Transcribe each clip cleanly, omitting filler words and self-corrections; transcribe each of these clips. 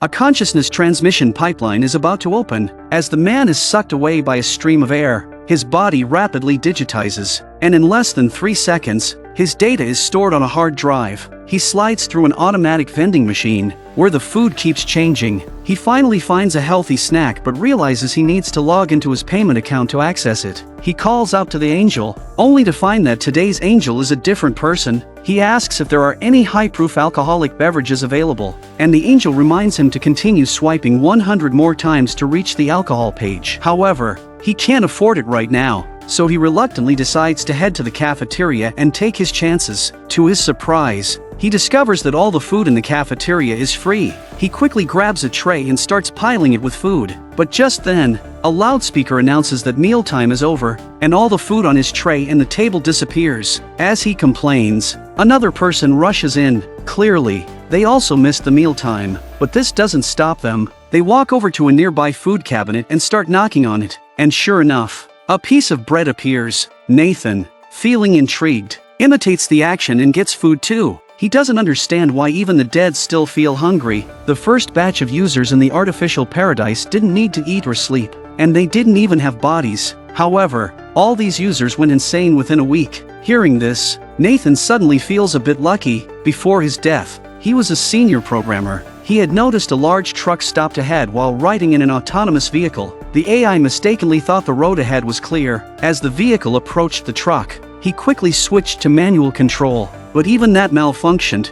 A consciousness transmission pipeline is about to open. As the man is sucked away by a stream of air, his body rapidly digitizes, and in less than 3 seconds, his data is stored on a hard drive. He slides through an automatic vending machine, where the food keeps changing. He finally finds a healthy snack but realizes he needs to log into his payment account to access it. He calls out to the angel, only to find that today's angel is a different person. He asks if there are any high-proof alcoholic beverages available, and the angel reminds him to continue swiping 100 more times to reach the alcohol page. However, he can't afford it right now, so he reluctantly decides to head to the cafeteria and take his chances. To his surprise, he discovers that all the food in the cafeteria is free. He quickly grabs a tray and starts piling it with food. But just then, a loudspeaker announces that mealtime is over, and all the food on his tray and the table disappears. As he complains, another person rushes in. Clearly, they also missed the mealtime, but this doesn't stop them. They walk over to a nearby food cabinet and start knocking on it, and sure enough, a piece of bread appears. Nathan, feeling intrigued, imitates the action and gets food too. He doesn't understand why even the dead still feel hungry. The first batch of users in the artificial paradise didn't need to eat or sleep, and they didn't even have bodies. However, all these users went insane within a week. Hearing this, Nathan suddenly feels a bit lucky. Before his death, he was a senior programmer. He had noticed a large truck stopped ahead while riding in an autonomous vehicle. The AI mistakenly thought the road ahead was clear. As the vehicle approached the truck, he quickly switched to manual control, but even that malfunctioned.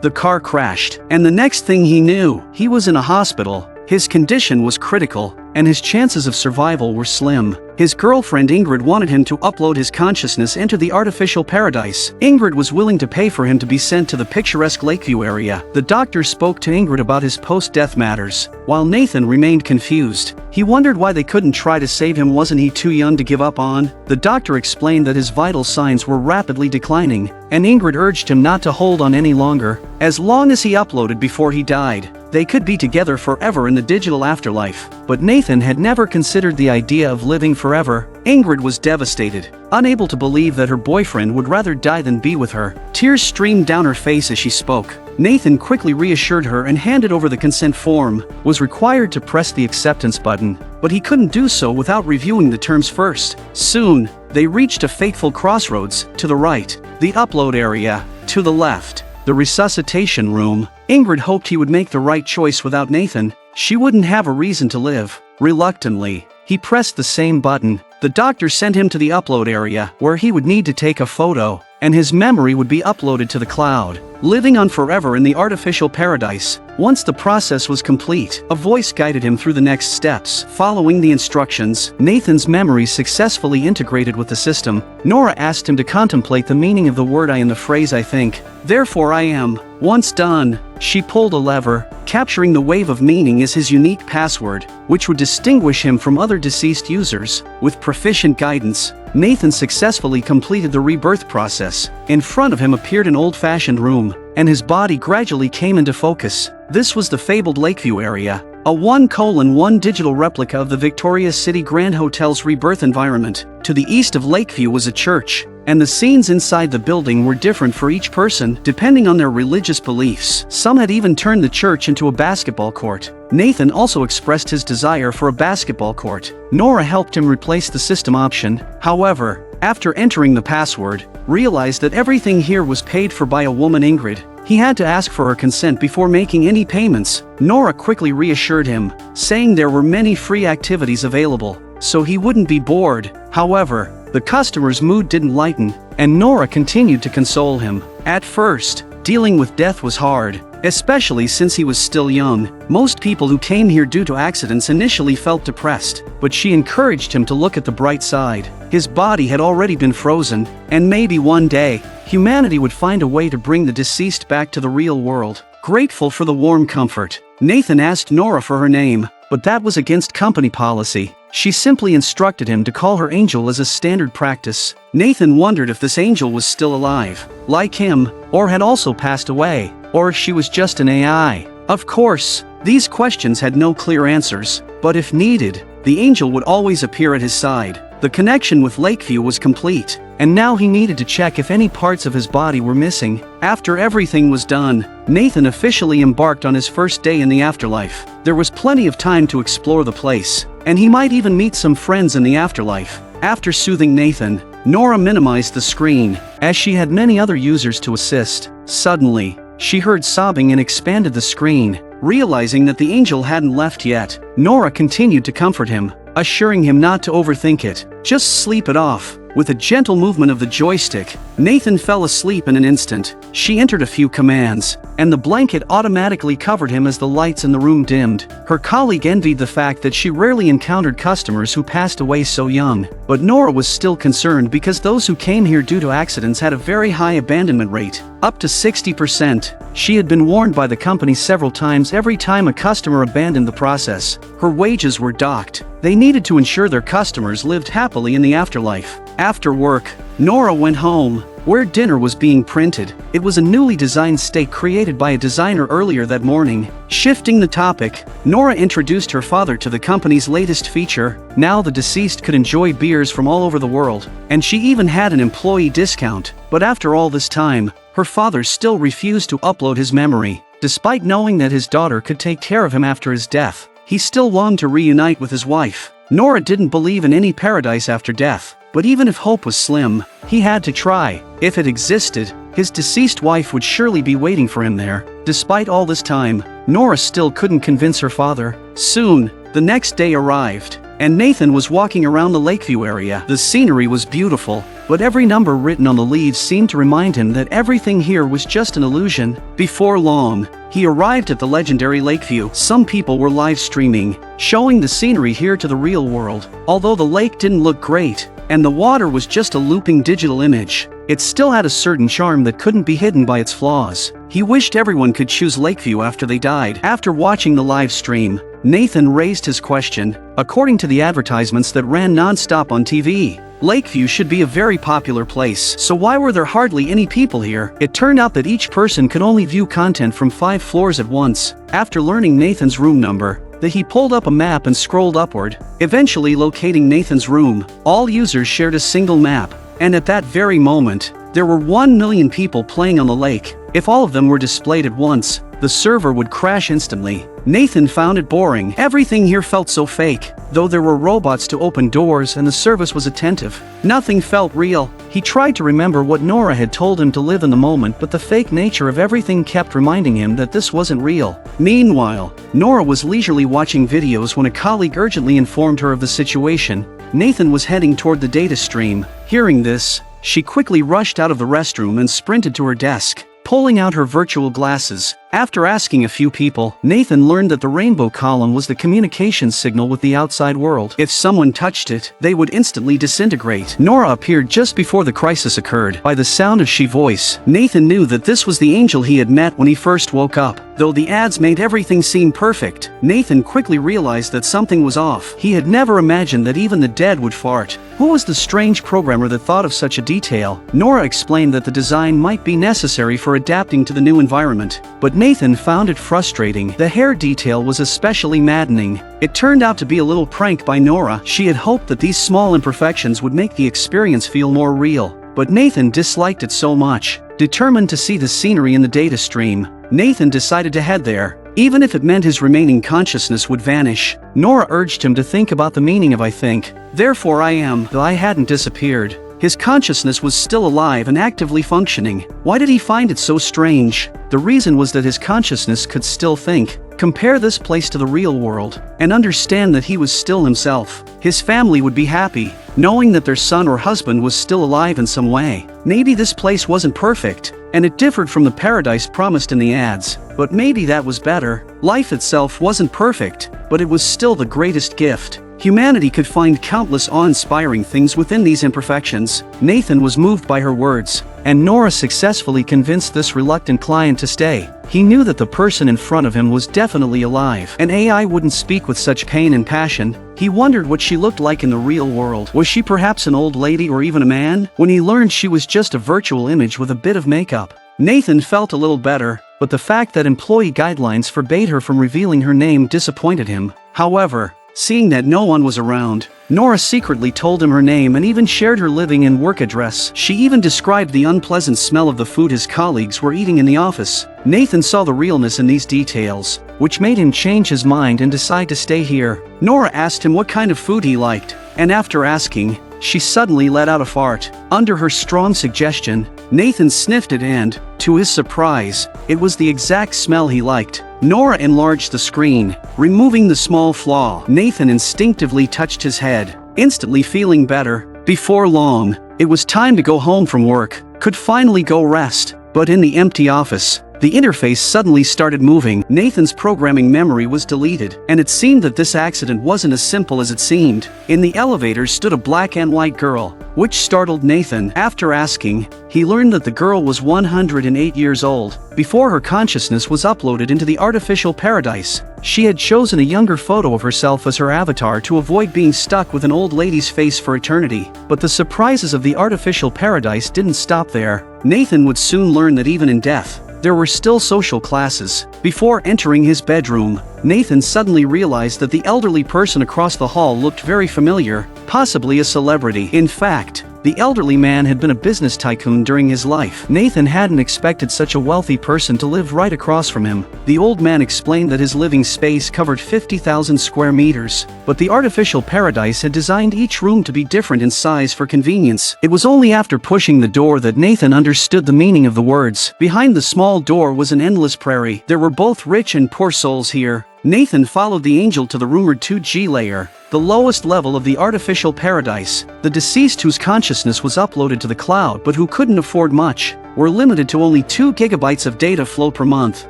The car crashed, and the next thing he knew, he was in a hospital. His condition was critical, and his chances of survival were slim. His girlfriend Ingrid wanted him to upload his consciousness into the artificial paradise. Ingrid was willing to pay for him to be sent to the picturesque Lakeview area. The doctor spoke to Ingrid about his post-death matters, while Nathan remained confused. He wondered why they couldn't try to save him. Wasn't he too young to give up on? The doctor explained that his vital signs were rapidly declining, and Ingrid urged him not to hold on any longer. As long as he uploaded before he died, they could be together forever in the digital afterlife. But Nathan had never considered the idea of living forever. Ingrid was devastated, unable to believe that her boyfriend would rather die than be with her. Tears streamed down her face as she spoke. Nathan quickly reassured her and handed over the consent form. Was required to press the acceptance button, but he couldn't do so without reviewing the terms first. Soon, they reached a fateful crossroads. To the right, the upload area. To the left, the resuscitation room. Ingrid hoped he would make the right choice without Nathan. She wouldn't have a reason to live. Reluctantly, he pressed the same button. The doctor sent him to the upload area, where he would need to take a photo, and his memory would be uploaded to the cloud, living on forever in the artificial paradise. Once the process was complete, a voice guided him through the next steps. Following the instructions, Nathan's memory successfully integrated with the system. Nora asked him to contemplate the meaning of the word I in the phrase I think, therefore I am. Once done, she pulled a lever. Capturing the wave of meaning as his unique password, which would distinguish him from other deceased users. With proficient guidance, Nathan successfully completed the rebirth process. In front of him appeared an old-fashioned room, and his body gradually came into focus. This was the fabled Lakeview area, a 1:1 digital replica of the Victoria's City Grand Hotel's rebirth environment. To the east of Lakeview was a church, and the scenes inside the building were different for each person, depending on their religious beliefs. Some had even turned the church into a basketball court. Nathan also expressed his desire for a basketball court. Nora helped him replace the system option. However, after entering the password, realized that everything here was paid for by a woman, Ingrid. He had to ask for her consent before making any payments. Nora quickly reassured him, saying there were many free activities available, so he wouldn't be bored. However, the customer's mood didn't lighten, and Nora continued to console him. At first, dealing with death was hard, especially since he was still young. Most people who came here due to accidents initially felt depressed, but she encouraged him to look at the bright side. His body had already been frozen, and maybe one day, humanity would find a way to bring the deceased back to the real world. Grateful for the warm comfort, Nathan asked Nora for her name, but that was against company policy. She simply instructed him to call her Angel as a standard practice. Nathan wondered if this angel was still alive, like him, or had also passed away, or if she was just an AI. Of course, these questions had no clear answers, but if needed, the angel would always appear at his side. The connection with Lakeview was complete, and now he needed to check if any parts of his body were missing. After everything was done, Nathan officially embarked on his first day in the afterlife. There was plenty of time to explore the place, and he might even meet some friends in the afterlife. After soothing Nathan, Nora minimized the screen, as she had many other users to assist. Suddenly, she heard sobbing and expanded the screen. Realizing that the angel hadn't left yet, Nora continued to comfort him, assuring him not to overthink it. Just sleep it off. With a gentle movement of the joystick, Nathan fell asleep in an instant. She entered a few commands, and the blanket automatically covered him as the lights in the room dimmed. Her colleague envied the fact that she rarely encountered customers who passed away so young. But Nora was still concerned because those who came here due to accidents had a very high abandonment rate, up to 60%. She had been warned by the company several times every time a customer abandoned the process. Her wages were docked. They needed to ensure their customers lived happily in the afterlife. After work, Nora went home, where dinner was being printed. It was a newly designed steak created by a designer earlier that morning. Shifting the topic, Nora introduced her father to the company's latest feature. Now the deceased could enjoy beers from all over the world, and she even had an employee discount. But after all this time, her father still refused to upload his memory. Despite knowing that his daughter could take care of him after his death, he still longed to reunite with his wife. Nora didn't believe in any paradise after death, but even if hope was slim, he had to try. If it existed, his deceased wife would surely be waiting for him there. Despite all this time, Nora still couldn't convince her father. Soon, the next day arrived, and Nathan was walking around the Lakeview area. The scenery was beautiful, but every number written on the leaves seemed to remind him that everything here was just an illusion. Before long, he arrived at the legendary Lakeview. Some people were live streaming, showing the scenery here to the real world. Although the lake didn't look great, and the water was just a looping digital image, it still had a certain charm that couldn't be hidden by its flaws. He wished everyone could choose Lakeview after they died. After watching the live stream, Nathan raised his question. According to the advertisements that ran non-stop on TV, Lakeview should be a very popular place, so why were there hardly any people here? It turned out that each person could only view content from 5 floors at once. After learning Nathan's room number, he pulled up a map and scrolled upward, eventually locating Nathan's room. All users shared a single map, and at that very moment, there were 1 million people playing on the lake. If all of them were displayed at once, the server would crash instantly. Nathan found it boring. Everything here felt so fake, though there were robots to open doors and the service was attentive. Nothing felt real. He tried to remember what Nora had told him to live in the moment, but the fake nature of everything kept reminding him that this wasn't real. Meanwhile, Nora was leisurely watching videos when a colleague urgently informed her of the situation. Nathan was heading toward the data stream. Hearing this, she quickly rushed out of the restroom and sprinted to her desk, pulling out her virtual glasses. After asking a few people, Nathan learned that the rainbow column was the communication signal with the outside world. If someone touched it, they would instantly disintegrate. Nora appeared just before the crisis occurred. By the sound of she voice, Nathan knew that this was the angel he had met when he first woke up. Though the ads made everything seem perfect, Nathan quickly realized that something was off. He had never imagined that even the dead would fart. Who was the strange programmer that thought of such a detail? Nora explained that the design might be necessary for adapting to the new environment, but Nathan found it frustrating. The hair detail was especially maddening. It turned out to be a little prank by Nora. She had hoped that these small imperfections would make the experience feel more real, but Nathan disliked it so much. Determined to see the scenery in the data stream, Nathan decided to head there, even if it meant his remaining consciousness would vanish. Nora urged him to think about the meaning of I think, therefore I am. Though I hadn't disappeared, his consciousness was still alive and actively functioning. Why did he find it so strange? The reason was that his consciousness could still think, compare this place to the real world, and understand that he was still himself. His family would be happy, knowing that their son or husband was still alive in some way. Maybe this place wasn't perfect, and it differed from the paradise promised in the ads, but maybe that was better. Life itself wasn't perfect, but it was still the greatest gift. Humanity could find countless awe-inspiring things within these imperfections. Nathan was moved by her words, and Nora successfully convinced this reluctant client to stay. He knew that the person in front of him was definitely alive. An AI wouldn't speak with such pain and passion. He wondered what she looked like in the real world. Was she perhaps an old lady or even a man? When he learned she was just a virtual image with a bit of makeup, Nathan felt a little better, but the fact that employee guidelines forbade her from revealing her name disappointed him. However, Seeing that no one was around, Nora secretly told him her name and even shared her living and work address. She even described the unpleasant smell of the food his colleagues were eating in the office. Nathan saw the realness in these details, which made him change his mind and decide to stay here. Nora asked him what kind of food he liked, and after asking, she suddenly let out a fart. Under her strong suggestion, Nathan sniffed it and, to his surprise, it was the exact smell he liked. Nora enlarged the screen, removing the small flaw. Nathan instinctively touched his head, instantly feeling better. Before long, it was time to go home from work, could finally go rest. But in the empty office, the interface suddenly started moving. Nathan's programming memory was deleted, and it seemed that this accident wasn't as simple as it seemed. In the elevator stood a black and white girl, which startled Nathan. After asking, he learned that the girl was 108 years old. Before her consciousness was uploaded into the artificial paradise, she had chosen a younger photo of herself as her avatar to avoid being stuck with an old lady's face for eternity. But the surprises of the artificial paradise didn't stop there. Nathan would soon learn that even in death, there were still social classes. Before entering his bedroom, Nathan suddenly realized that the elderly person across the hall looked very familiar, possibly a celebrity. In fact, the elderly man had been a business tycoon during his life. Nathan hadn't expected such a wealthy person to live right across from him. The old man explained that his living space covered 50,000 square meters, but the artificial paradise had designed each room to be different in size for convenience. It was only after pushing the door that Nathan understood the meaning of the words. Behind the small door was an endless prairie. There were both rich and poor souls here. Nathan followed the angel to the rumored 2G layer, the lowest level of the artificial paradise. The deceased whose consciousness was uploaded to the cloud but who couldn't afford much, were limited to only 2 gigabytes of data flow per month.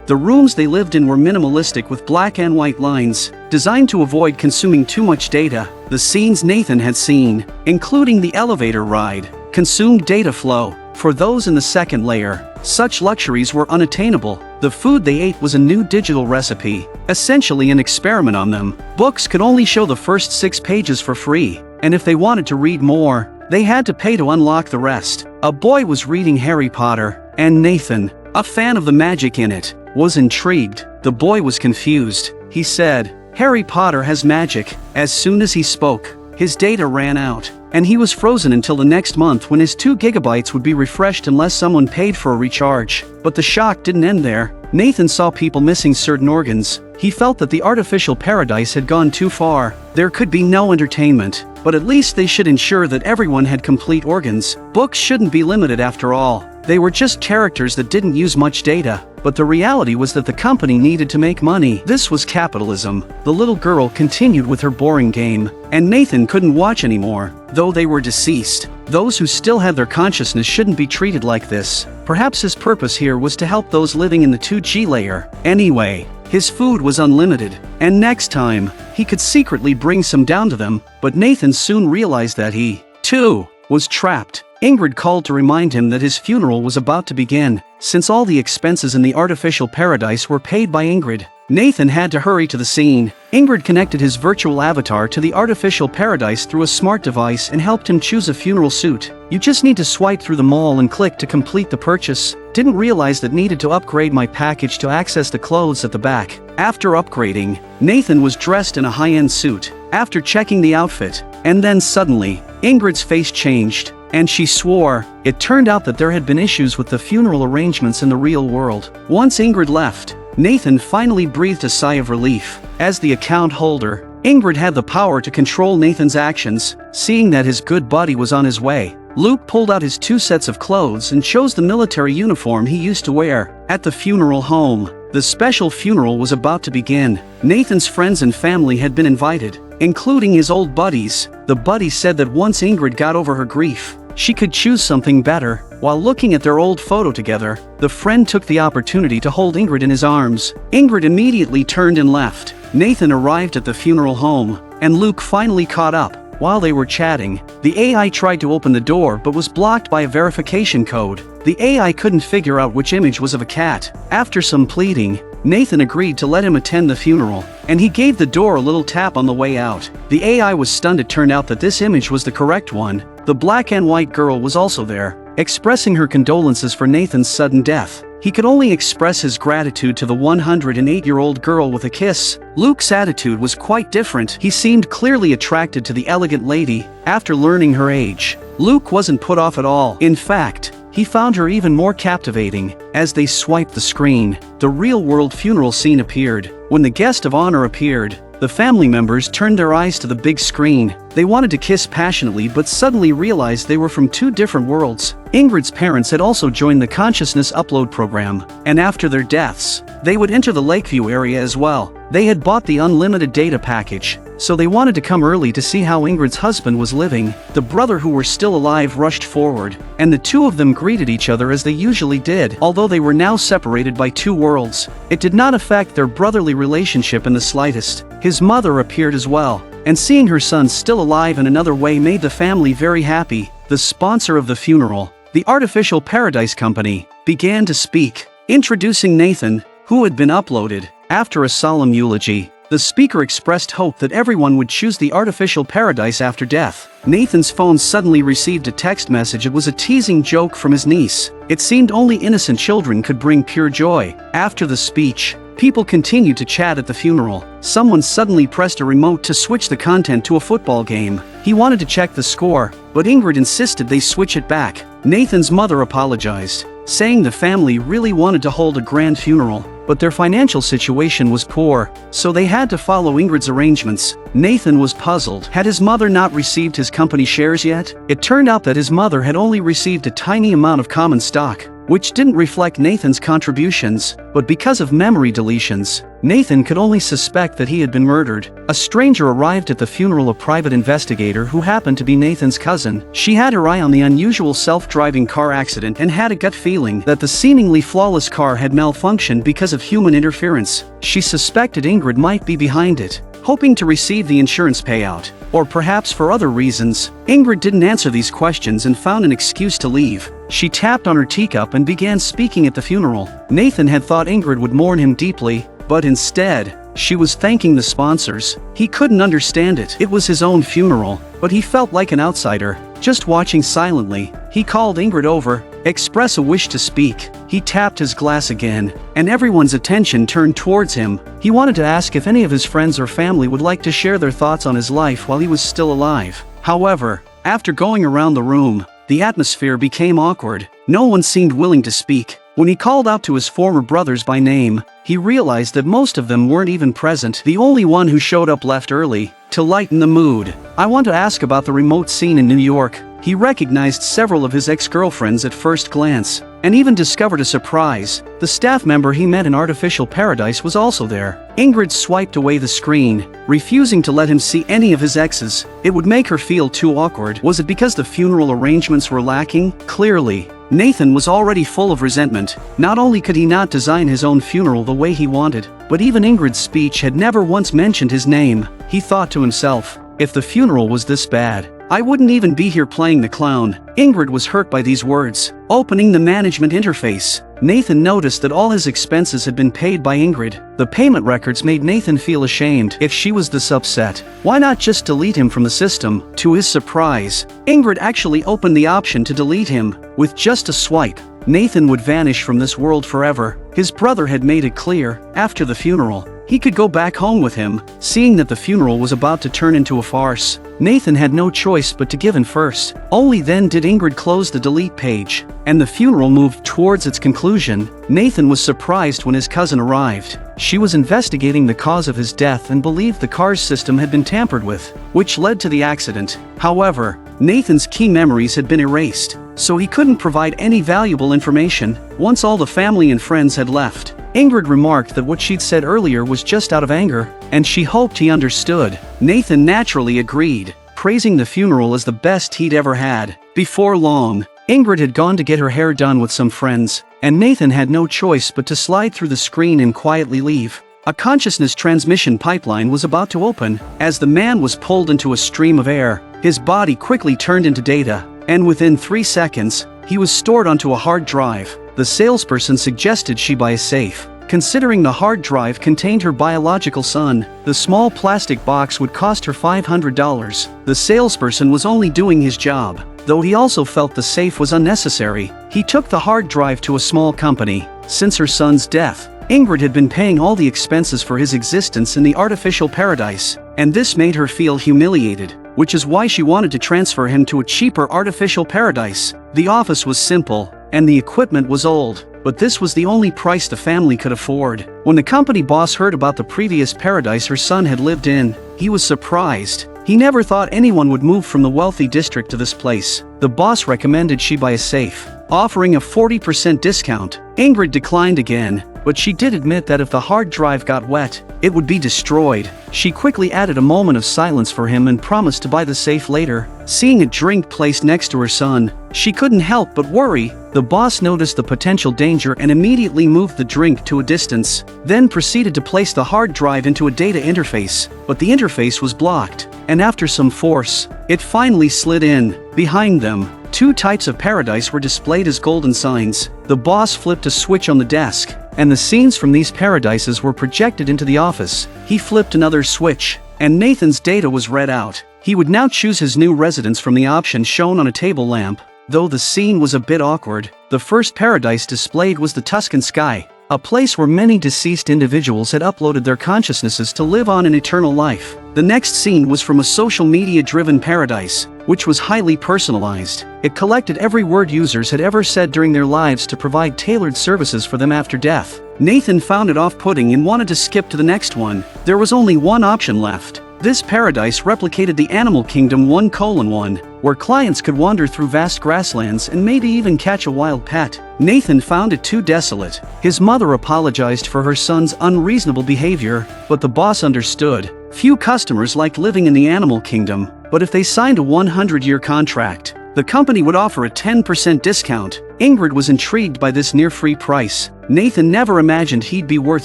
The rooms they lived in were minimalistic with black and white lines, designed to avoid consuming too much data. The scenes Nathan had seen, including the elevator ride, consumed data flow. For those in the second layer, such luxuries were unattainable. The food they ate was a new digital recipe, essentially an experiment on them. Books could only show the first 6 pages for free, and if they wanted to read more, they had to pay to unlock the rest. A boy was reading Harry Potter, and Nathan, a fan of the magic in it, was intrigued. The boy was confused. He said, "Harry Potter has magic." As soon as he spoke, his data ran out, and he was frozen until the next month when his 2 gigabytes would be refreshed unless someone paid for a recharge. But the shock didn't end there. Nathan saw people missing certain organs. He felt that the artificial paradise had gone too far. There could be no entertainment, but at least they should ensure that everyone had complete organs. Books shouldn't be limited after all. They were just characters that didn't use much data. But the reality was that the company needed to make money. This was capitalism. The little girl continued with her boring game, and Nathan couldn't watch anymore. Though they were deceased, those who still had their consciousness shouldn't be treated like this. Perhaps his purpose here was to help those living in the 2G layer. Anyway, his food was unlimited, and next time, he could secretly bring some down to them. But Nathan soon realized that he, too, was trapped. Ingrid called to remind him that his funeral was about to begin. Since all the expenses in the artificial paradise were paid by Ingrid, Nathan had to hurry to the scene. Ingrid connected his virtual avatar to the artificial paradise through a smart device and helped him choose a funeral suit. "You just need to swipe through the mall and click to complete the purchase. Didn't realize that needed to upgrade my package to access the clothes at the back." After upgrading, Nathan was dressed in a high-end suit. After checking the outfit, and then suddenly, Ingrid's face changed, and she swore. It turned out that there had been issues with the funeral arrangements in the real world. Once Ingrid left, Nathan finally breathed a sigh of relief. As the account holder, Ingrid had the power to control Nathan's actions. Seeing that his good buddy was on his way, Luke pulled out his 2 sets of clothes and chose the military uniform he used to wear. At the funeral home, the special funeral was about to begin. Nathan's friends and family had been invited, including his old buddies. The buddies said that once Ingrid got over her grief, she could choose something better. While looking at their old photo together, the friend took the opportunity to hold Ingrid in his arms. Ingrid immediately turned and left. Nathan arrived at the funeral home, and Luke finally caught up. While they were chatting, the AI tried to open the door but was blocked by a verification code. The AI couldn't figure out which image was of a cat. After some pleading, Nathan agreed to let him attend the funeral, and he gave the door a little tap on the way out. The AI was stunned. It turned out that this image was the correct one. The black and white girl was also there, expressing her condolences for Nathan's sudden death. he could only express his gratitude to the 108-year-old girl with a kiss. Luke's attitude was quite different. He seemed clearly attracted to the elegant lady. After learning her age, Luke wasn't put off at all. In fact, he found her even more captivating. As they swiped the screen, the real-world funeral scene appeared. When the guest of honor appeared, the family members turned their eyes to the big screen. They wanted to kiss passionately but suddenly realized they were from two different worlds. Ingrid's parents had also joined the consciousness upload program, and after their deaths, they would enter the Lakeview area as well. They had bought the unlimited data package, so they wanted to come early to see how Ingrid's husband was living. The brother who were still alive rushed forward, and the two of them greeted each other as they usually did. Although they were now separated by two worlds, it did not affect their brotherly relationship in the slightest. His mother appeared as well, and seeing her son still alive in another way made the family very happy. The sponsor of the funeral, the Artificial Paradise Company, began to speak, introducing Nathan, who had been uploaded. After a solemn eulogy, the speaker expressed hope that everyone would choose the artificial paradise after death. Nathan's phone suddenly received a text message. It was a teasing joke from his niece. It seemed only innocent children could bring pure joy. After the speech, people continued to chat at the funeral. Someone suddenly pressed a remote to switch the content to a football game. He wanted to check the score, but Ingrid insisted they switch it back. Nathan's mother apologized, saying the family really wanted to hold a grand funeral, but their financial situation was poor, so they had to follow Ingrid's arrangements. Nathan was puzzled. Had his mother not received his company shares yet? It turned out that his mother had only received a tiny amount of common stock, which didn't reflect Nathan's contributions, but because of memory deletions, Nathan could only suspect that he had been murdered. A stranger arrived at the funeral, a private investigator who happened to be Nathan's cousin. She had her eye on the unusual self-driving car accident and had a gut feeling that the seemingly flawless car had malfunctioned because of human interference. She suspected Ingrid might be behind it, hoping to receive the insurance payout, or perhaps for other reasons. Ingrid didn't answer these questions and found an excuse to leave. She tapped on her teacup and began speaking at the funeral. Nathan had thought Ingrid would mourn him deeply, but instead, she was thanking the sponsors. He couldn't understand it. It was his own funeral, but he felt like an outsider, just watching silently. He called Ingrid over, express a wish to speak. He tapped his glass again, and everyone's attention turned towards him. He wanted to ask if any of his friends or family would like to share their thoughts on his life while he was still alive. However, after going around the room, the atmosphere became awkward. No one seemed willing to speak. When he called out to his former brothers by name, he realized that most of them weren't even present. The only one who showed up left early, to lighten the mood. I want to ask about the remote scene in New York. He recognized several of his ex-girlfriends at first glance, and even discovered a surprise. The staff member he met in Artificial Paradise was also there. Ingrid swiped away the screen, refusing to let him see any of his exes. It would make her feel too awkward. Was it because the funeral arrangements were lacking? Clearly, Nathan was already full of resentment. Not only could he not design his own funeral the way he wanted, but even Ingrid's speech had never once mentioned his name. He thought to himself, if the funeral was this bad, I wouldn't even be here playing the clown. Ingrid was hurt by these words. Opening the management interface, Nathan noticed that all his expenses had been paid by Ingrid. The payment records made Nathan feel ashamed. If she was this upset, why not just delete him from the system? To his surprise, Ingrid actually opened the option to delete him. With just a swipe, Nathan would vanish from this world forever. His brother had made it clear, after the funeral, he could go back home with him. Seeing that the funeral was about to turn into a farce, Nathan had no choice but to give in first. Only then did Ingrid close the delete page, and the funeral moved towards its conclusion. Nathan was surprised when his cousin arrived. She was investigating the cause of his death and believed the car's system had been tampered with, which led to the accident. However, Nathan's key memories had been erased, so he couldn't provide any valuable information. Once all the family and friends had left, Ingrid remarked that what she'd said earlier was just out of anger, and she hoped he understood. Nathan naturally agreed, praising the funeral as the best he'd ever had. Before long, Ingrid had gone to get her hair done with some friends, and Nathan had no choice but to slide through the screen and quietly leave. A consciousness transmission pipeline was about to open. As the man was pulled into a stream of air, his body quickly turned into data, and within 3 seconds, he was stored onto a hard drive. The salesperson suggested she buy a safe. Considering the hard drive contained her biological son, the small plastic box would cost her $500. The salesperson was only doing his job, though he also felt the safe was unnecessary. He took the hard drive to a small company, Since her son's death, Ingrid had been paying all the expenses for his existence in the artificial paradise, and this made her feel humiliated, which is why she wanted to transfer him to a cheaper artificial paradise. The office was simple, and the equipment was old, but this was the only price the family could afford. When the company boss heard about the previous paradise her son had lived in, he was surprised. He never thought anyone would move from the wealthy district to this place. The boss recommended she buy a safe, offering a 40% discount. Ingrid declined again, but she did admit that if the hard drive got wet, it would be destroyed. She quickly added a moment of silence for him and promised to buy the safe later. Seeing a drink placed next to her son, she couldn't help but worry. The boss noticed the potential danger and immediately moved the drink to a distance, then proceeded to place the hard drive into a data interface, but the interface was blocked, and after some force, it finally slid in. Behind them, two types of paradise were displayed as golden signs. The boss flipped a switch on the desk, and the scenes from these paradises were projected into the office. He flipped another switch, and Nathan's data was read out. He would now choose his new residence from the options shown on a table lamp. Though the scene was a bit awkward, the first paradise displayed was the Tuscan sky, a place where many deceased individuals had uploaded their consciousnesses to live on an eternal life. The next scene was from a social media-driven paradise, which was highly personalized. It collected every word users had ever said during their lives to provide tailored services for them after death. Nathan found it off-putting and wanted to skip to the next one. There was only one option left. This paradise replicated the Animal Kingdom 1:1, where clients could wander through vast grasslands and maybe even catch a wild pet. Nathan found it too desolate. His mother apologized for her son's unreasonable behavior, but the boss understood. Few customers liked living in the Animal Kingdom, but if they signed a 100-year contract, the company would offer a 10% discount. Ingrid was intrigued by this near-free price. Nathan never imagined he'd be worth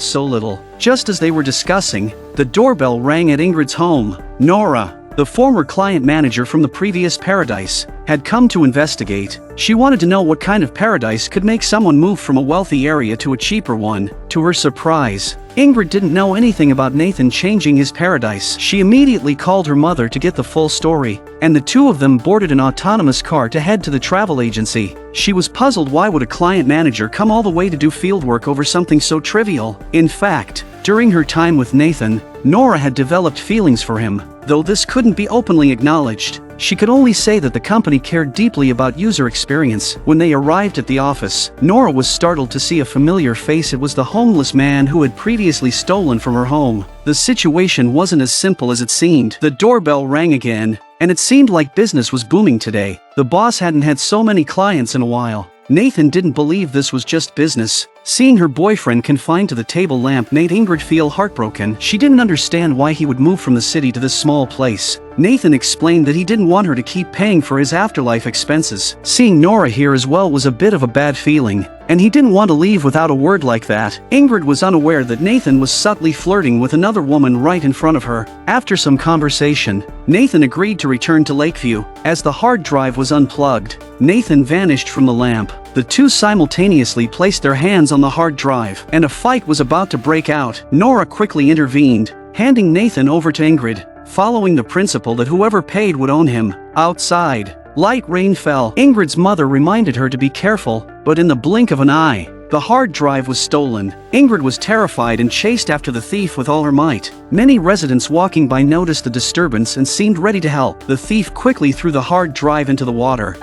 so little. Just as they were discussing, the doorbell rang at Ingrid's home. Nora, the former client manager from the previous paradise, had come to investigate. She wanted to know what kind of paradise could make someone move from a wealthy area to a cheaper one. To her surprise, Ingrid didn't know anything about Nathan changing his paradise. She immediately called her mother to get the full story, and the two of them boarded an autonomous car to head to the travel agency. She was puzzled why would a client manager come all the way to do fieldwork over something so trivial. In fact, during her time with Nathan, Nora had developed feelings for him, though this couldn't be openly acknowledged. She could only say that the company cared deeply about user experience. When they arrived at the office, Nora was startled to see a familiar face. It was the homeless man who had previously stolen from her home. The situation wasn't as simple as it seemed. The doorbell rang again, and it seemed like business was booming today. The boss hadn't had so many clients in a while. Nathan didn't believe this was just business. Seeing her boyfriend confined to the table lamp made Ingrid feel heartbroken. She didn't understand why he would move from the city to this small place. Nathan explained that he didn't want her to keep paying for his afterlife expenses. Seeing Nora here as well was a bit of a bad feeling, and he didn't want to leave without a word like that. Ingrid was unaware that Nathan was subtly flirting with another woman right in front of her. After some conversation, Nathan agreed to return to Lakeview. As the hard drive was unplugged, Nathan vanished from the lamp. The two simultaneously placed their hands on the hard drive, and a fight was about to break out. Nora quickly intervened, handing Nathan over to Ingrid, following the principle that whoever paid would own him. Outside, light rain fell. Ingrid's mother reminded her to be careful, but in the blink of an eye, the hard drive was stolen. Ingrid was terrified and chased after the thief with all her might. Many residents walking by noticed the disturbance and seemed ready to help. The thief quickly threw the hard drive into the water.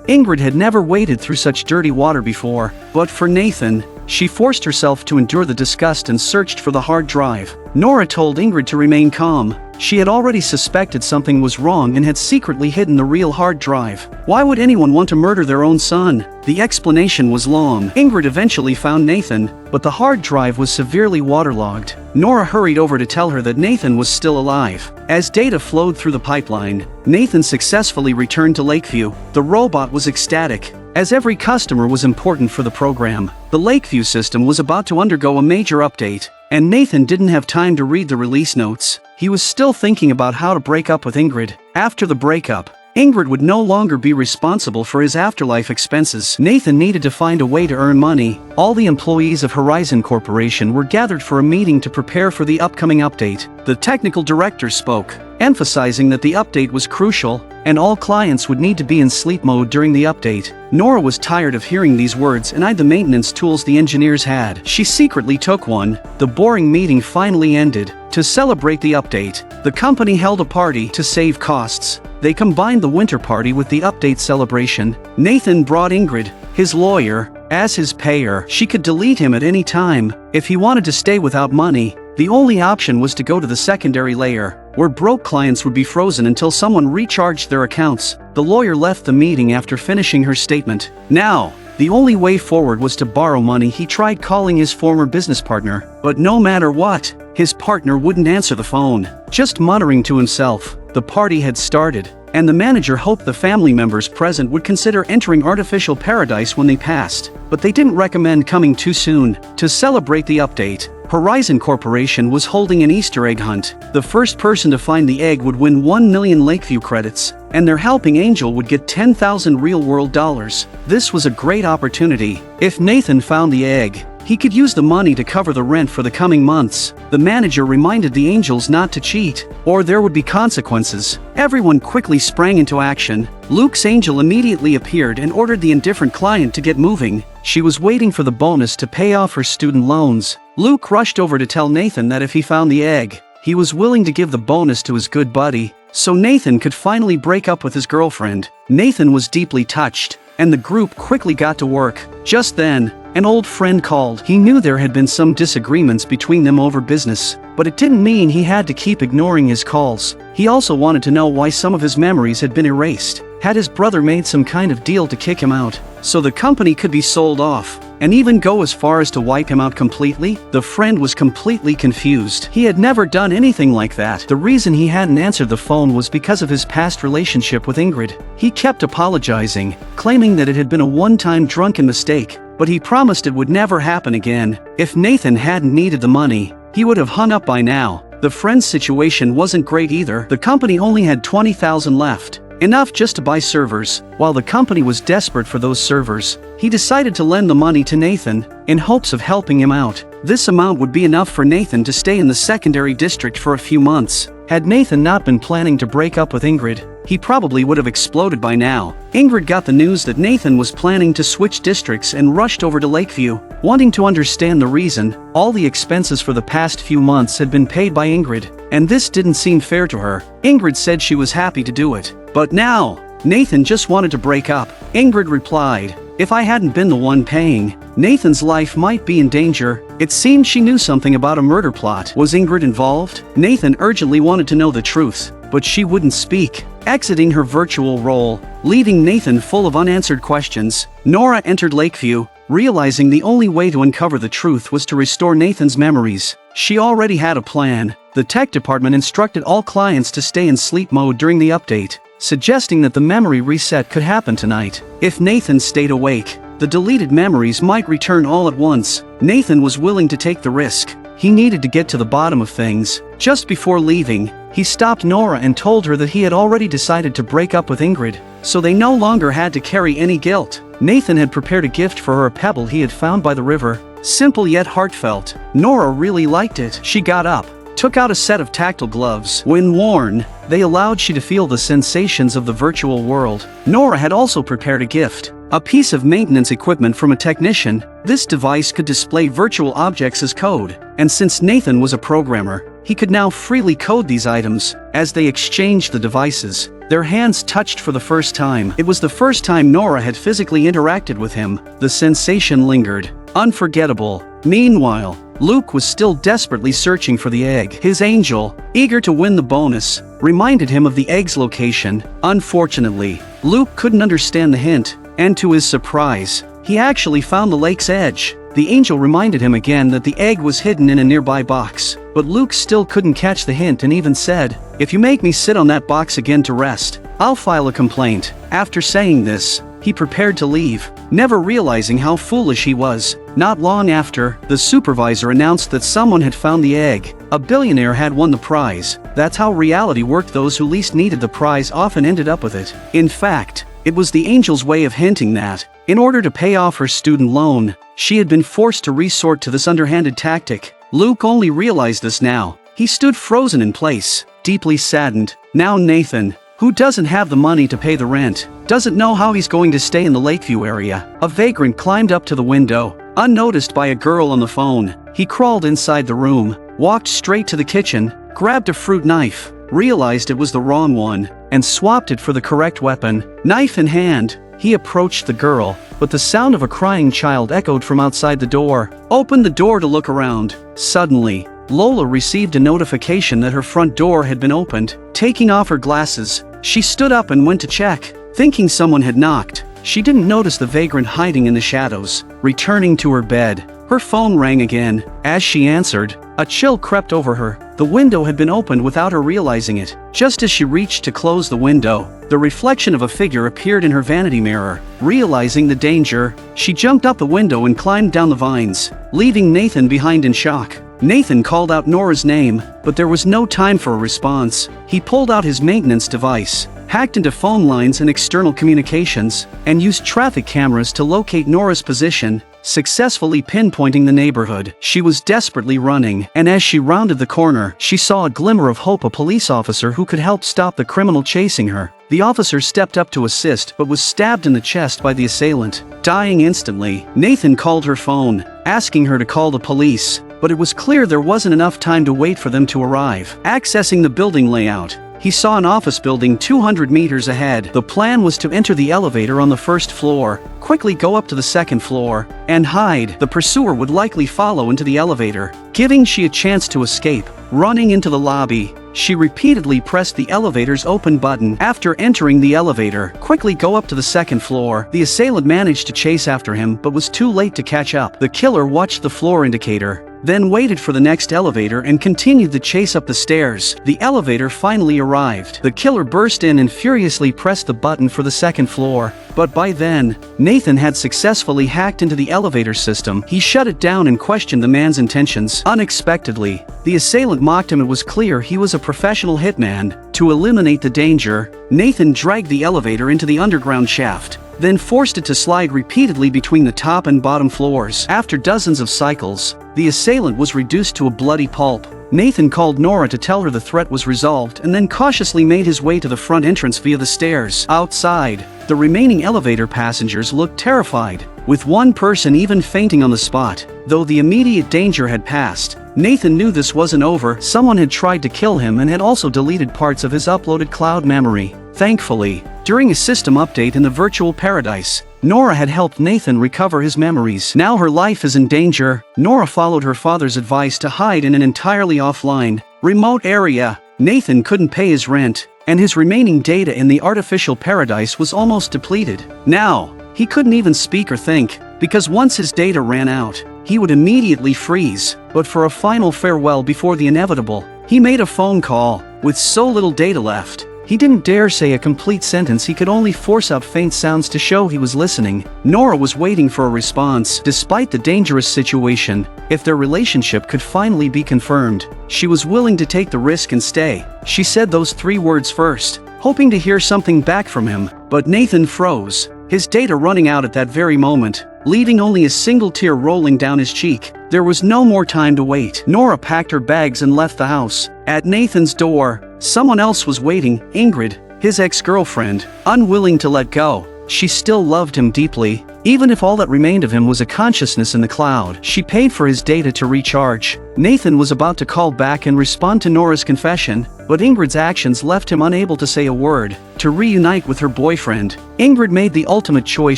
Ingrid had never waded through such dirty water before, but for Nathan, she forced herself to endure the disgust and searched for the hard drive. Nora told Ingrid to remain calm. She had already suspected something was wrong and had secretly hidden the real hard drive. Why would anyone want to murder their own son? The explanation was long. Ingrid eventually found Nathan, but the hard drive was severely waterlogged. Nora hurried over to tell her that Nathan was still alive. As data flowed through the pipeline, Nathan successfully returned to Lakeview. The robot was ecstatic, as every customer was important for the program. The Lakeview system was about to undergo a major update, and Nathan didn't have time to read the release notes. He was still thinking about how to break up with Ingrid. After the breakup, Ingrid would no longer be responsible for his afterlife expenses. Nathan needed to find a way to earn money. All the employees of Horizon Corporation were gathered for a meeting to prepare for the upcoming update. The technical director spoke. emphasizing that the update was crucial, and all clients would need to be in sleep mode during the update. Nora was tired of hearing these words and eyed the maintenance tools the engineers had. She secretly took one. The boring meeting finally ended. To celebrate the update, the company held a party to save costs. They combined the winter party with the update celebration. Nathan brought Ingrid, his lawyer, as his payer. She could delete him at any time. If he wanted to stay without money, the only option was to go to the secondary layer, where broke clients would be frozen until someone recharged their accounts. The lawyer left the meeting after finishing her statement. Now, the only way forward was to borrow money. He tried calling his former business partner, but no matter what, his partner wouldn't answer the phone. Just muttering to himself, the party had started, and the manager hoped the family members present would consider entering artificial paradise when they passed, but they didn't recommend coming too soon. To celebrate the update, Horizon Corporation was holding an Easter egg hunt. The first person to find the egg would win 1 million Lakeview credits, and their helping angel would get 10,000 real-world dollars. This was a great opportunity. If Nathan found the egg, he could use the money to cover the rent for the coming months. The manager reminded the angels not to cheat, or there would be consequences. Everyone quickly sprang into action. Luke's angel immediately appeared and ordered the indifferent client to get moving. She was waiting for the bonus to pay off her student loans. Luke rushed over to tell Nathan that if he found the egg, he was willing to give the bonus to his good buddy, so Nathan could finally break up with his girlfriend. Nathan was deeply touched, and the group quickly got to work. Just then, an old friend called. He knew there had been some disagreements between them over business, but it didn't mean he had to keep ignoring his calls. He also wanted to know why some of his memories had been erased. Had his brother made some kind of deal to kick him out, so the company could be sold off, and even go as far as to wipe him out completely? The friend was completely confused. He had never done anything like that. The reason he hadn't answered the phone was because of his past relationship with Ingrid. He kept apologizing, claiming that it had been a one-time drunken mistake, but he promised it would never happen again. If Nathan hadn't needed the money, he would have hung up by now. The friend's situation wasn't great either. The company only had 20,000 left, enough just to buy servers. While the company was desperate for those servers, he decided to lend the money to Nathan, in hopes of helping him out. This amount would be enough for Nathan to stay in the secondary district for a few months. Had Nathan not been planning to break up with Ingrid, he probably would have exploded by now. Ingrid got the news that Nathan was planning to switch districts and rushed over to Lakeview. Wanting to understand the reason, all the expenses for the past few months had been paid by Ingrid, and this didn't seem fair to her. Ingrid said she was happy to do it. But now, Nathan just wanted to break up. Ingrid replied, "If I hadn't been the one paying, Nathan's life might be in danger." It seemed she knew something about a murder plot. Was Ingrid involved? Nathan urgently wanted to know the truth, but she wouldn't speak, exiting her virtual role, leaving Nathan full of unanswered questions. Nora entered Lakeview, realizing the only way to uncover the truth was to restore Nathan's memories. She already had a plan. The tech department instructed all clients to stay in sleep mode during the update, suggesting that the memory reset could happen tonight. If Nathan stayed awake, the deleted memories might return all at once. Nathan was willing to take the risk. He needed to get to the bottom of things. Just before leaving, he stopped Nora and told her that he had already decided to break up with Ingrid, so they no longer had to carry any guilt. Nathan had prepared a gift for her, a pebble he had found by the river. Simple yet heartfelt. Nora really liked it. She got up, took out a set of tactile gloves. When worn, they allowed she to feel the sensations of the virtual world. Nora had also prepared a gift, a piece of maintenance equipment from a technician. This device could display virtual objects as code, and since Nathan was a programmer, he could now freely code these items. As they exchanged the devices, their hands touched for the first time. It was the first time Nora had physically interacted with him. The sensation lingered, unforgettable. Meanwhile, Luke was still desperately searching for the egg. His angel, eager to win the bonus, reminded him of the egg's location. Unfortunately, Luke couldn't understand the hint, and to his surprise, he actually found the lake's edge. The angel reminded him again that the egg was hidden in a nearby box, but Luke still couldn't catch the hint and even said, "If you make me sit on that box again to rest, I'll file a complaint." After saying this, he prepared to leave, never realizing how foolish he was. Not long after, the supervisor announced that someone had found the egg. A billionaire had won the prize. That's how reality worked. Those who least needed the prize often ended up with it. In fact, it was the angel's way of hinting that, in order to pay off her student loan, she had been forced to resort to this underhanded tactic. Luke only realized this now. He stood frozen in place, deeply saddened. Now Nathan, who doesn't have the money to pay the rent, doesn't know how he's going to stay in the Lakeview area. A vagrant climbed up to the window. Unnoticed by a girl on the phone, he crawled inside the room, walked straight to the kitchen, grabbed a fruit knife, realized it was the wrong one, and swapped it for the correct weapon. Knife in hand, he approached the girl, but the sound of a crying child echoed from outside the door. Opened the door to look around. Suddenly, Lola received a notification that her front door had been opened. Taking off her glasses, she stood up and went to check, thinking someone had knocked. She didn't notice the vagrant hiding in the shadows. Returning to her bed, her phone rang again. As she answered, a chill crept over her. The window had been opened without her realizing it. Just as she reached to close the window, the reflection of a figure appeared in her vanity mirror. Realizing the danger, she jumped up the window and climbed down the vines, leaving Nathan behind in shock. Nathan called out Nora's name, but there was no time for a response. He pulled out his maintenance device, hacked into phone lines and external communications, and used traffic cameras to locate Nora's position, successfully pinpointing the neighborhood. She was desperately running, and as she rounded the corner, she saw a glimmer of hope, a police officer who could help stop the criminal chasing her. The officer stepped up to assist but was stabbed in the chest by the assailant. Dying instantly, Nathan called her phone, asking her to call the police, but it was clear there wasn't enough time to wait for them to arrive. Accessing the building layout, he saw an office building 200 meters ahead. The plan was to enter the elevator on the first floor, quickly go up to the second floor, and hide. The pursuer would likely follow into the elevator, giving she a chance to escape. Running into the lobby, she repeatedly pressed the elevator's open button. After entering the elevator, quickly go up to the second floor. The assailant managed to chase after him but was too late to catch up. The killer watched the floor indicator, then waited for the next elevator and continued the chase up the stairs. The elevator finally arrived. The killer burst in and furiously pressed the button for the second floor, but by then, Nathan had successfully hacked into the elevator system. He shut it down and questioned the man's intentions. Unexpectedly, the assailant mocked him. It was clear he was a professional hitman. To eliminate the danger, Nathan dragged the elevator into the underground shaft, then forced it to slide repeatedly between the top and bottom floors. After dozens of cycles, the assailant was reduced to a bloody pulp. Nathan called Nora to tell her the threat was resolved and then cautiously made his way to the front entrance via the stairs. Outside, the remaining elevator passengers looked terrified, with one person even fainting on the spot. Though the immediate danger had passed, Nathan knew this wasn't over. Someone had tried to kill him and had also deleted parts of his uploaded cloud memory. Thankfully, during a system update in the virtual paradise, Nora had helped Nathan recover his memories. Now her life is in danger. Nora followed her father's advice to hide in an entirely offline, remote area. Nathan couldn't pay his rent, and his remaining data in the artificial paradise was almost depleted. Now, he couldn't even speak or think, because once his data ran out, he would immediately freeze. But for a final farewell before the inevitable, he made a phone call. With so little data left, he didn't dare say a complete sentence. He could only force out faint sounds to show he was listening. Nora was waiting for a response. Despite the dangerous situation, if their relationship could finally be confirmed, she was willing to take the risk and stay. She said those 3 words first, hoping to hear something back from him. But Nathan froze, his data running out at that very moment, leaving only a single tear rolling down his cheek. There was no more time to wait. Nora packed her bags and left the house. At Nathan's door, someone else was waiting, Ingrid, his ex-girlfriend. Unwilling to let go, she still loved him deeply, even if all that remained of him was a consciousness in the cloud. She paid for his data to recharge. Nathan was about to call back and respond to Nora's confession, but Ingrid's actions left him unable to say a word. To reunite with her boyfriend, Ingrid made the ultimate choice.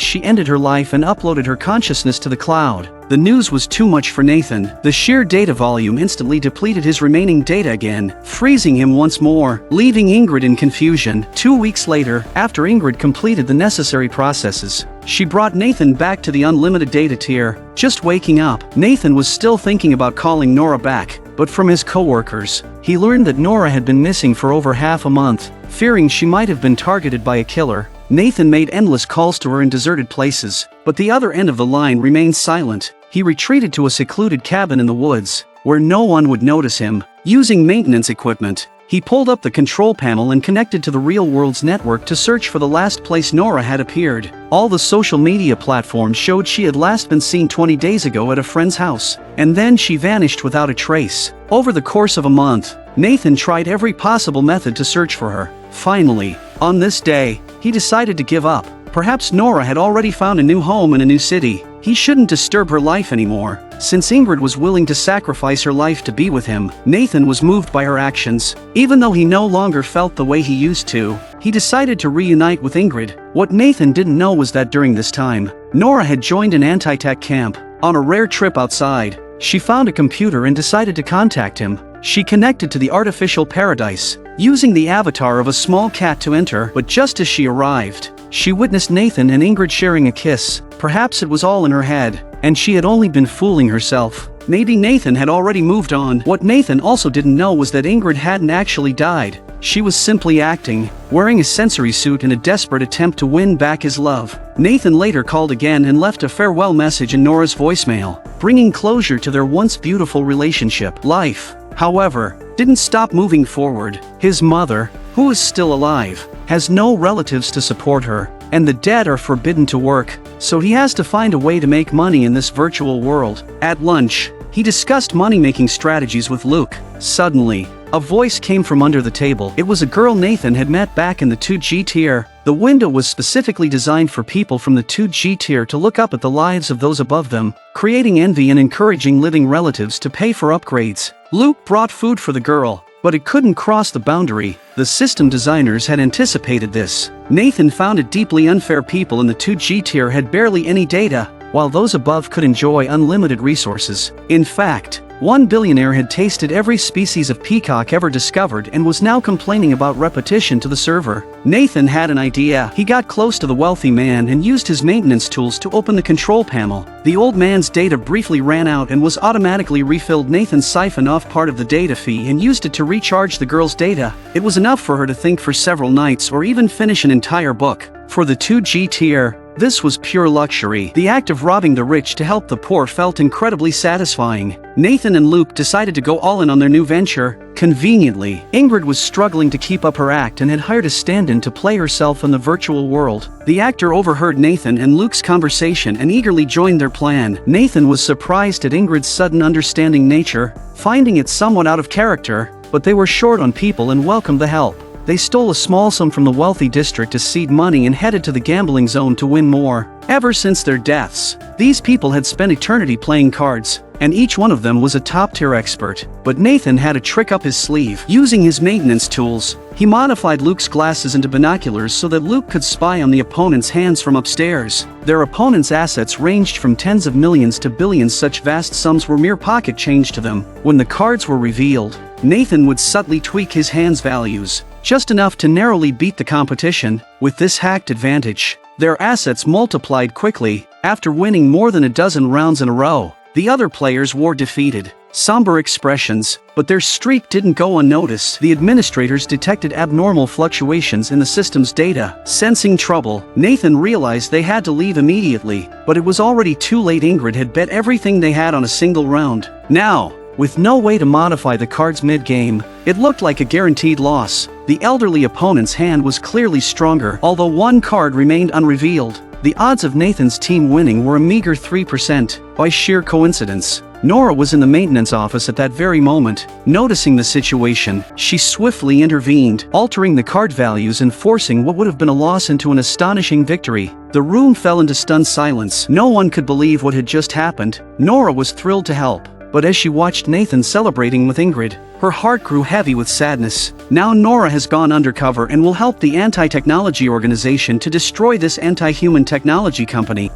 She ended her life and uploaded her consciousness to the cloud. The news was too much for Nathan. The sheer data volume instantly depleted his remaining data again, freezing him once more, leaving Ingrid in confusion. 2 weeks later, after Ingrid completed the necessary processes, she brought Nathan back to the unlimited data tier. Just waking up, Nathan was still thinking about calling Nora back, but from his coworkers, he learned that Nora had been missing for over half a month. Fearing she might have been targeted by a killer, Nathan made endless calls to her in deserted places, but the other end of the line remained silent. He retreated to a secluded cabin in the woods, where no one would notice him. Using maintenance equipment, He pulled up the control panel and connected to the real world's network to search for the last place Nora had appeared. All the social media platforms showed she had last been seen 20 days ago at a friend's house, and then she vanished without a trace. Over the course of a month, Nathan tried every possible method to search for her. Finally, on this day, he decided to give up. Perhaps Nora had already found a new home in a new city. He shouldn't disturb her life anymore. Since Ingrid was willing to sacrifice her life to be with him, Nathan was moved by her actions. Even though he no longer felt the way he used to, he decided to reunite with Ingrid. What Nathan didn't know was that during this time, Nora had joined an anti-tech camp. On a rare trip outside, she found a computer and decided to contact him. She connected to the artificial paradise, using the avatar of a small cat to enter, but just as she arrived, she witnessed Nathan and Ingrid sharing a kiss. Perhaps it was all in her head, and she had only been fooling herself. Maybe Nathan had already moved on. What Nathan also didn't know was that Ingrid hadn't actually died. She was simply acting, wearing a sensory suit in a desperate attempt to win back his love. Nathan later called again and left a farewell message in Nora's voicemail, bringing closure to their once beautiful relationship. Life, however, didn't stop moving forward. His mother, who is still alive, has no relatives to support her, and the dead are forbidden to work, so he has to find a way to make money in this virtual world. At lunch, he discussed money-making strategies with Luke. Suddenly, a voice came from under the table. It was a girl Nathan had met back in the 2G tier. The window was specifically designed for people from the 2G tier to look up at the lives of those above them, creating envy and encouraging living relatives to pay for upgrades. Luke brought food for the girl, but it couldn't cross the boundary. The system designers had anticipated this. Nathan found it deeply unfair people in the 2G tier had barely any data, while those above could enjoy unlimited resources. In fact, one billionaire had tasted every species of peacock ever discovered and was now complaining about repetition to the server. Nathan had an idea. He got close to the wealthy man and used his maintenance tools to open the control panel. The old man's data briefly ran out and was automatically refilled. Nathan siphoned off part of the data fee and used it to recharge the girl's data. It was enough for her to think for several nights or even finish an entire book. For the 2G tier, this was pure luxury. The act of robbing the rich to help the poor felt incredibly satisfying. Nathan and Luke decided to go all in on their new venture. Conveniently, Ingrid was struggling to keep up her act and had hired a stand-in to play herself in the virtual world. The actor overheard Nathan and Luke's conversation and eagerly joined their plan. Nathan was surprised at Ingrid's sudden understanding nature, finding it somewhat out of character, but they were short on people and welcomed the help. They stole a small sum from the wealthy district as seed money and headed to the gambling zone to win more. Ever since their deaths, these people had spent eternity playing cards, and each one of them was a top-tier expert. But Nathan had a trick up his sleeve. Using his maintenance tools, he modified Luke's glasses into binoculars so that Luke could spy on the opponent's hands from upstairs. Their opponent's assets ranged from tens of millions to billions. Such vast sums were mere pocket change to them. When the cards were revealed, Nathan would subtly tweak his hand's values, just enough to narrowly beat the competition. With this hacked advantage, their assets multiplied quickly. After winning more than a dozen rounds in a row, the other players wore defeated, somber expressions, but their streak didn't go unnoticed. The administrators detected abnormal fluctuations in the system's data. Sensing trouble, Nathan realized they had to leave immediately, but it was already too late. Ingrid had bet everything they had on a single round. Now, with no way to modify the cards mid-game, it looked like a guaranteed loss. The elderly opponent's hand was clearly stronger, although one card remained unrevealed. The odds of Nathan's team winning were a meager 3%. By sheer coincidence, Nora was in the maintenance office at that very moment. Noticing the situation, she swiftly intervened, altering the card values and forcing what would have been a loss into an astonishing victory. The room fell into stunned silence. No one could believe what had just happened. Nora was thrilled to help, but as she watched Nathan celebrating with Ingrid, her heart grew heavy with sadness. Now Nora has gone undercover and will help the anti-technology organization to destroy this anti-human technology company.